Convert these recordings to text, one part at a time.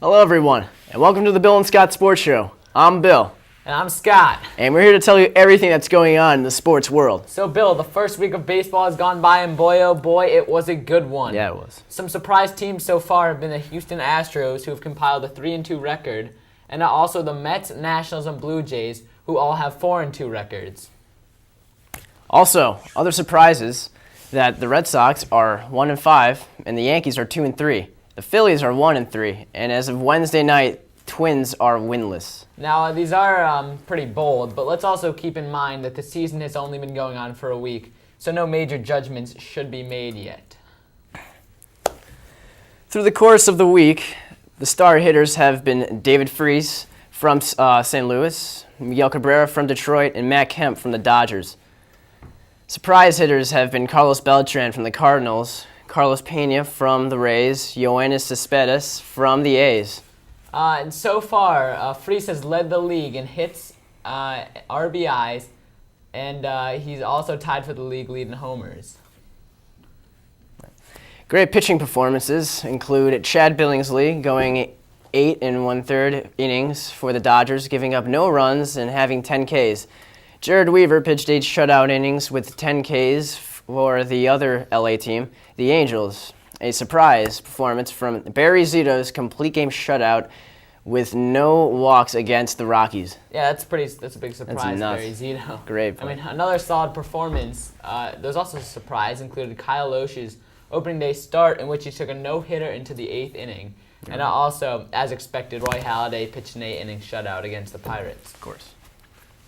Hello, everyone, and welcome to the Bill and Scott Sports Show. I'm Bill. And I'm Scott. And we're here to tell you everything that's going on in the sports world. So, Bill, the first week of baseball has gone by, and boy, oh boy, it was a good one. Yeah, it was. Some surprise teams so far have been the Houston Astros, who have compiled a 3-2 record, and also the Mets, Nationals, and Blue Jays, who all have 4-2 records. Also, other surprises that the Red Sox are 1-5, and the Yankees are 2-3. The Phillies are 1-3, and as of Wednesday night, Twins are winless. Now, these are pretty bold, but let's also keep in mind that the season has only been going on for a week, so no major judgments should be made yet. Through the course of the week, the star hitters have been David Freese from St. Louis, Miguel Cabrera from Detroit, and Matt Kemp from the Dodgers. Surprise hitters have been Carlos Beltran from the Cardinals, Carlos Pena from the Rays, Yoenis Cespedes from the A's. And so far, Freese has led the league in hits, RBIs, and he's also tied for the league lead in homers. Great pitching performances include Chad Billingsley going 8 1/3 innings for the Dodgers, giving up no runs and having 10 Ks. Jared Weaver pitched 8 shutout innings with 10 Ks for the other LA team, the Angels. A surprise performance from Barry Zito's complete game shutout with no walks against the Rockies. Yeah, that's a big surprise, That's nuts. Barry Zito. Great. I mean, another solid performance. There's also a surprise included Kyle Loesch's opening day start, in which he took a no-hitter into the 8th inning. Yeah. And also, as expected, Roy Halladay pitched an 8-inning shutout against the Pirates. Of course.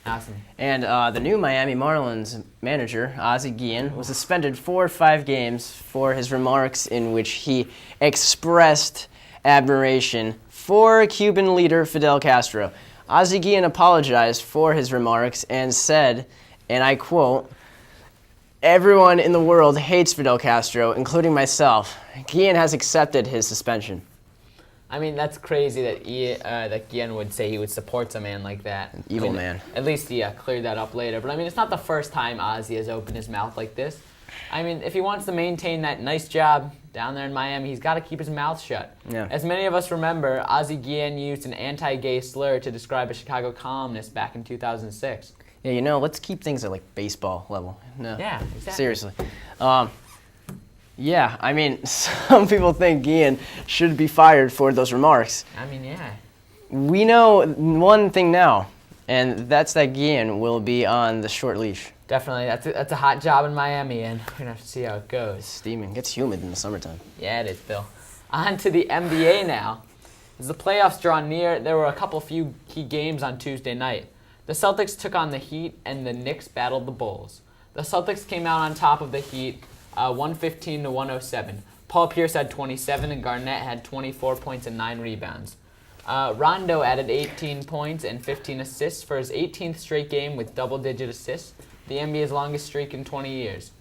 Awesome. And the new Miami Marlins manager, Ozzie Guillen, was suspended for 5 games for his remarks in which he expressed admiration for Cuban leader Fidel Castro. Ozzie Guillen apologized for his remarks and said, and I quote, "Everyone in the world hates Fidel Castro, including myself. Guillen has accepted his suspension." I mean, that's crazy that Gillen would say he would support a man like that. An evil man. At least he cleared that up later. But I mean, it's not the first time Ozzie has opened his mouth like this. I mean, if he wants to maintain that nice job down there in Miami, he's got to keep his mouth shut. Yeah. As many of us remember, Ozzie Guillen used an anti-gay slur to describe a Chicago columnist back in 2006. Yeah, let's keep things at like baseball level. No. Yeah, exactly. Seriously. Yeah, I mean, some people think Guillen should be fired for those remarks. I mean, yeah. We know one thing now, and that's that Guillen will be on the short leash. Definitely. That's a hot job in Miami, and we're going to have to see how it goes. It's steaming. It gets humid in the summertime. Yeah, it is, Bill. On to the NBA now. As the playoffs draw near, there were a few key games on Tuesday night. The Celtics took on the Heat, and the Knicks battled the Bulls. The Celtics came out on top of the Heat, 115 to 107. Paul Pierce had 27, and Garnett had 24 points and 9 rebounds. Rondo added 18 points and 15 assists for his 18th straight game with double-digit assists, the NBA's longest streak in 20 years.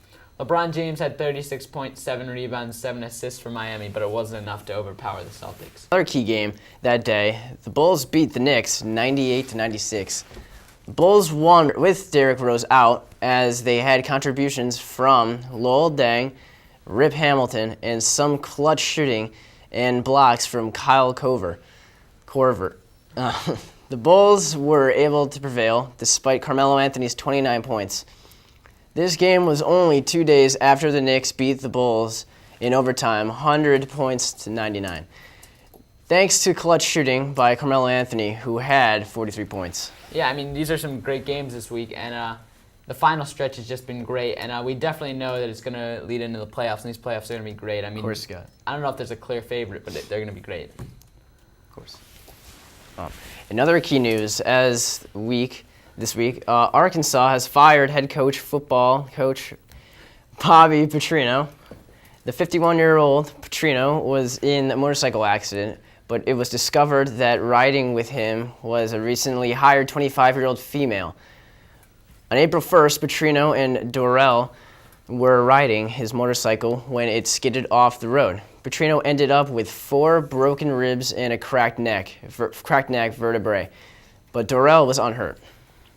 LeBron James had 36 points, 7 rebounds, 7 assists for Miami, but it wasn't enough to overpower the Celtics. Another key game that day, the Bulls beat the Knicks 98 to 96. The Bulls won with Derrick Rose out as they had contributions from Lowell Deng, Rip Hamilton, and some clutch shooting and blocks from Kyle Korver. The Bulls were able to prevail despite Carmelo Anthony's 29 points. This game was only 2 days after the Knicks beat the Bulls in overtime, 100 points to 99. Thanks to clutch shooting by Carmelo Anthony, who had 43 points. Yeah, I mean, these are some great games this week, and the final stretch has just been great, and we definitely know that it's going to lead into the playoffs, and these playoffs are going to be great. I mean, of course, Scott. I don't know if there's a clear favorite, but they're going to be great. Of course. Another key news this week, Arkansas has fired head football coach Bobby Petrino. The 51-year-old Petrino was in a motorcycle accident, but it was discovered that riding with him was a recently hired 25-year-old female. On April 1st, Petrino and Dorrell were riding his motorcycle when it skidded off the road. Petrino ended up with 4 broken ribs and a cracked neck vertebrae, but Dorrell was unhurt.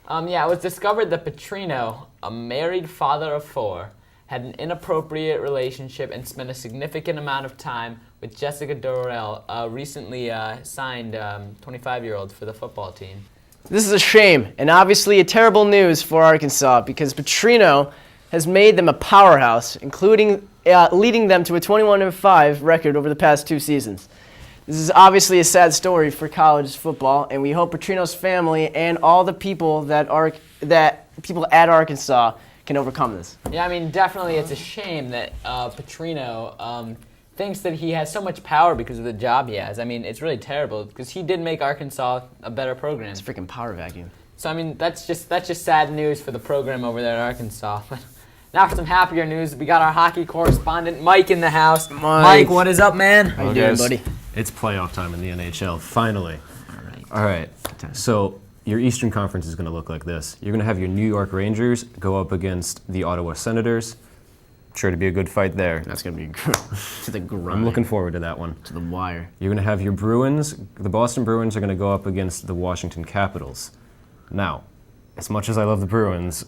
Yeah, it was discovered that Petrino, a married father of 4, had an inappropriate relationship and spent a significant amount of time with Jessica Dorrell, a recently signed 25-year-old for the football team. This is a shame, and obviously a terrible news for Arkansas because Petrino has made them a powerhouse, including leading them to a 21-5 record over the past 2 seasons. This is obviously a sad story for college football, and we hope Petrino's family and all the people that people at Arkansas can overcome this. Yeah, I mean, definitely it's a shame that Petrino thinks that he has so much power because of the job he has. I mean, it's really terrible because he did make Arkansas a better program. It's a freaking power vacuum. So, I mean, that's just sad news for the program over there at Arkansas. Now for some happier news, we got our hockey correspondent Mike in the house. Mike, what is up, man? How you doing, buddy? It's playoff time in the NHL, finally. All right. So your Eastern Conference is going to look like this. You're going to have your New York Rangers go up against the Ottawa Senators. Sure to be a good fight there. That's going to be to the grind. I'm looking forward to that one. To the wire. You're going to have your Bruins. The Boston Bruins are going to go up against the Washington Capitals. Now, as much as I love the Bruins,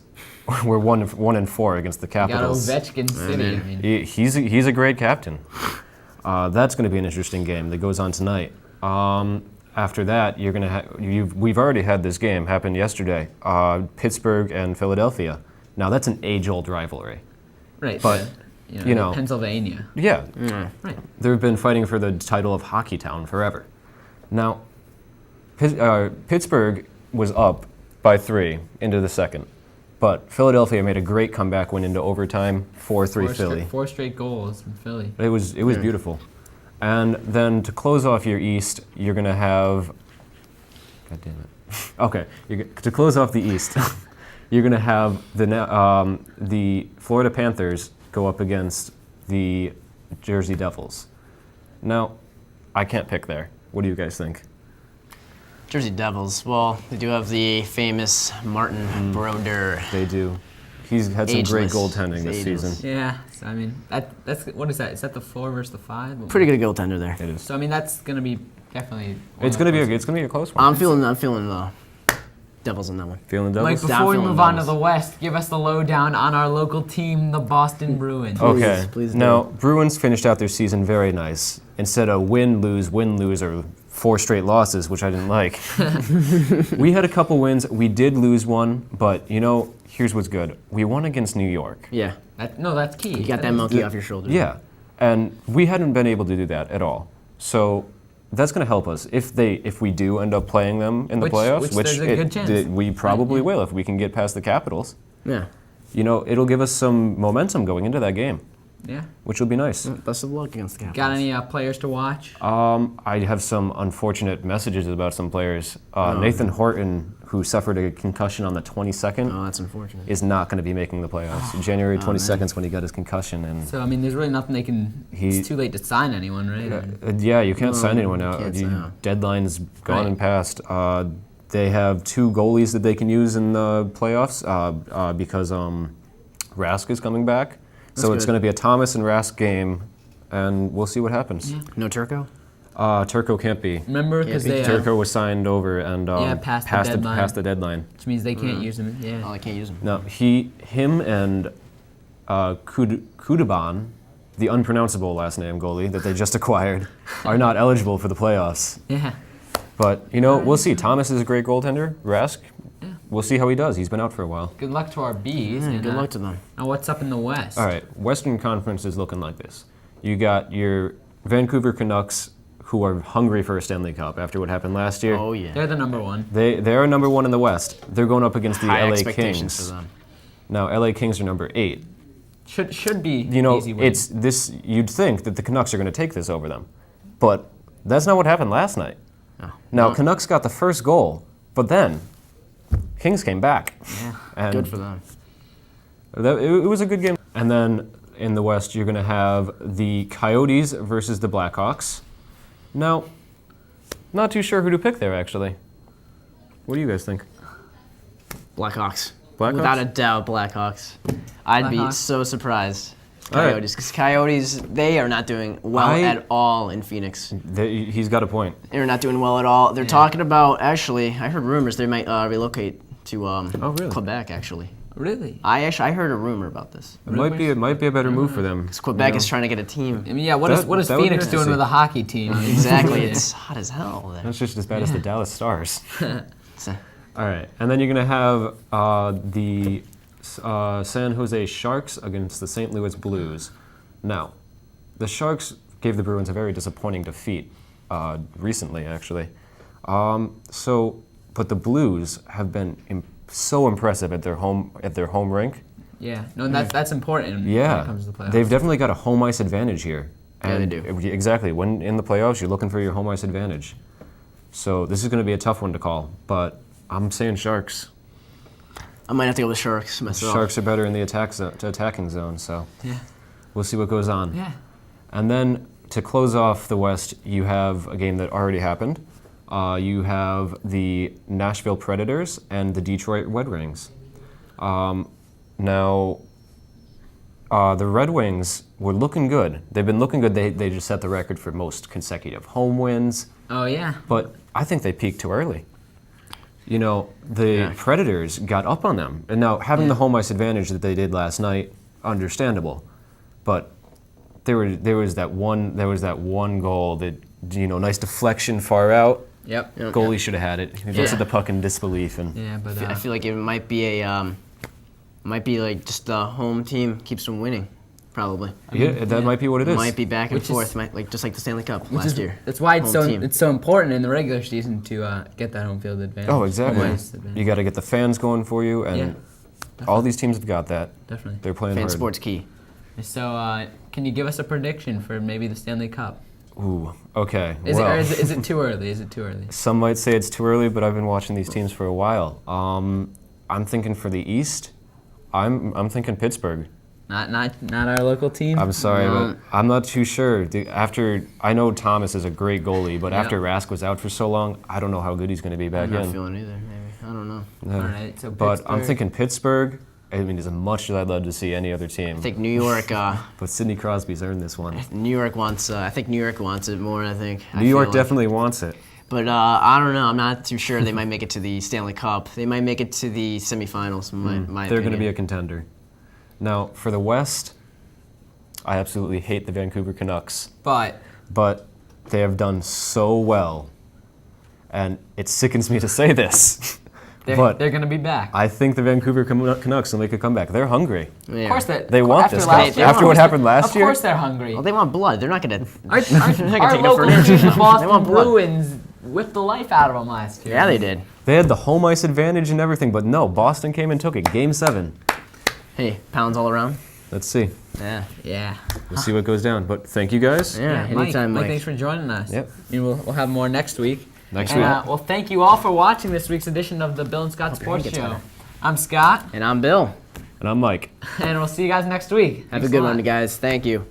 we're 1-4 against the Capitals. Got Ovechkin City. I mean. He's a great captain. That's going to be an interesting game that goes on tonight. After that, you're going to we've already had this game happen yesterday. Pittsburgh and Philadelphia. Now that's an age-old rivalry. Right. But you know, Pennsylvania. Yeah. Right. They've been fighting for the title of Hockey Town forever. Now, Pittsburgh was up by 3 into the second. But Philadelphia made a great comeback, went into overtime, 4-3 Philly. 4 straight goals from Philly. It was beautiful. And then to close off your East, you're going to have... God damn it. Okay. To close off the East, you're going to have the Florida Panthers go up against the Jersey Devils. Now, I can't pick there. What do you guys think? Jersey Devils. Well, they do have the famous Martin Brodeur. They do. He's had some great goaltending this season. Yeah, so, I mean, that's what is that? Is that the 4 versus the 5? Pretty good goaltender there. It is. So I mean, that's gonna be definitely. It's gonna be a close one. I'm feeling the Devils in that one. Feeling the Mike, Devils. before we move on to Devils. the West, give us the lowdown on our local team, the Boston Bruins. Okay. Please do. Now, Bruins finished out their season very nice. Instead of win, lose, or 4 straight losses, which I didn't like. We had a couple wins. We did lose one, but here's what's good. We won against New York. Yeah. That's key. You got that monkey off your shoulders. Yeah, and we hadn't been able to do that at all. So that's going to help us if we do end up playing them in the playoffs, which there's a good chance. We probably will if we can get past the Capitals. Yeah. It'll give us some momentum going into that game. Yeah. Which will be nice. Best of luck against the Capitals. Got any players to watch? I have some unfortunate messages about some players. Nathan Horton, who suffered a concussion on the 22nd, Oh, that's unfortunate. is not going to be making the playoffs. January 22nd is when he got his concussion, and So I mean, there's really nothing they can. It's too late to sign anyone, right? yeah, you can't sign anyone you out. can't sign out. Deadline's gone Right. and passed. They have 2 goalies that they can use in the playoffs because Rask is coming back. So it's good. going to be a Thomas and Rask game, and we'll see what happens. No Turco? Turco can't be. Remember, because they Turco was signed over and past the deadline. Which which means they can't use him. Yeah. Oh, I can't use them. No, him and Kudaban, the unpronounceable last name goalie that they just acquired, are not eligible for the playoffs. Yeah. But, we'll see. Thomas is a great goaltender. Rask, we'll see how he does. He's been out for a while. Good luck to our bees. and, Good luck to them. Now, what's up in the West? All right, Western Conference is looking like this. You got your Vancouver Canucks, who are hungry for a Stanley Cup after what happened last year. Oh, yeah. They're the number 1. They are number 1 in the West. They're going up against the High LA expectations Kings. for them. Now, LA Kings are number 8. Should be easy win. it's this. You'd think that the Canucks are going to take this over them, but that's not what happened last night. Oh. Now, Canucks got the first goal, but then Kings came back. Yeah. And Good for them. it was a good game. And then in the West, you're going to have the Coyotes versus the Blackhawks. Now, not too sure who to pick there, actually. What do you guys think? Blackhawks. Blackhawks? Without a doubt, Blackhawks. I'd be Blackhawks. so surprised. All right. Coyotes, because Coyotes, they are not doing well at all in Phoenix. He's got a point. They're not doing well at all. They're talking about, actually, I heard rumors they might relocate to really? Quebec, actually. Really? I heard a rumor about this. It might be a better move for them. Because Quebec is trying to get a team. I mean, yeah. What is That would be Phoenix nice. doing with a hockey team? Exactly. It's hot as hell there. That's just as bad as the Dallas Stars. So- All right, and then you're going to have the San Jose Sharks against the St. Louis Blues. Now, the Sharks gave the Bruins a very disappointing defeat recently, actually. But the Blues have been so impressive at their home rink. Yeah. No, that's important when Yeah, it comes to the playoffs. they've definitely got a home ice advantage here. Yeah, they And do. Exactly. When in the playoffs, you're looking for your home ice advantage. So this is going to be a tough one to call, but I'm saying Sharks. I might have to go with Sharks myself. Sharks are better in the attacking zone, so Yeah. we'll see what goes on. Yeah. And then to close off the West, you have a game that already happened. You have the Nashville Predators and the Detroit Red Wings. Now, the Red Wings were looking good. They've been looking good. They just set the record for most consecutive home wins. Oh yeah. But I think they peaked too early. You know, the Predators got up on them. And now, having the home ice advantage that they did last night, understandable. But there was that one goal that, nice deflection far out. Yep. Goalie should have had it. He looks at the puck in disbelief. And Yeah, but I feel like it might be like just the home team keeps them winning, probably. that might be what it is. Might be back and Which forth, just like the Stanley Cup last year. That's why it's Home team. so important in the regular season to get that home field advantage. Oh, exactly. Home ice advantage. You got to get the fans going for you, and all these teams have got that. Definitely. They're playing Fan hard. sports key. So, can you give us a prediction for maybe the Stanley Cup? Ooh, okay. Is it too early? Is it too early? Some might say it's too early, but I've been watching these teams for a while. I'm thinking for the East, I'm thinking Pittsburgh. Not our local team. I'm sorry, but I'm not too sure. I know Thomas is a great goalie, but after Rask was out for so long, I don't know how good he's going to be back I'm not in. feeling either. Maybe I don't know. Yeah. All right, so But I'm Pittsburgh. thinking Pittsburgh. I mean, as much as I'd love to see any other team, I think New York. but Sidney Crosby's earned this one. New York wants. I think New York wants it more. I think. New York definitely wants it. But I don't know. I'm not too sure. They might make it to the Stanley Cup. They might make it to the semifinals. They're going to be a contender. Now, for the West, I absolutely hate the Vancouver Canucks. But They have done so well. And it sickens me to say this. they're going to be back. I think the Vancouver Canucks will make a comeback. They're hungry. Yeah. Of course They want after this. last year, After what happened last Of year? course they're hungry. Well, they want blood. They're not gonna. Our take no local for an team, the They Boston want blood. Bruins, whipped the life out of them last year. Yeah, they did. They had the home ice advantage and everything, but no, Boston came and took it. Game 7. Hey, pounds all around. Let's see. Yeah. Yeah. We'll see what goes down. But thank you guys. Yeah. Anytime, Mike, Mike. thanks for joining us. Yep. I mean, we'll have more next week. Next And, week. well, thank you all for watching this week's edition of the Bill and Scott Hope your Sports hand gets Show. better. I'm Scott, And I'm Bill. And I'm Mike. and we'll see you guys next week. Have Thanks a good lot. one, guys. Thank you.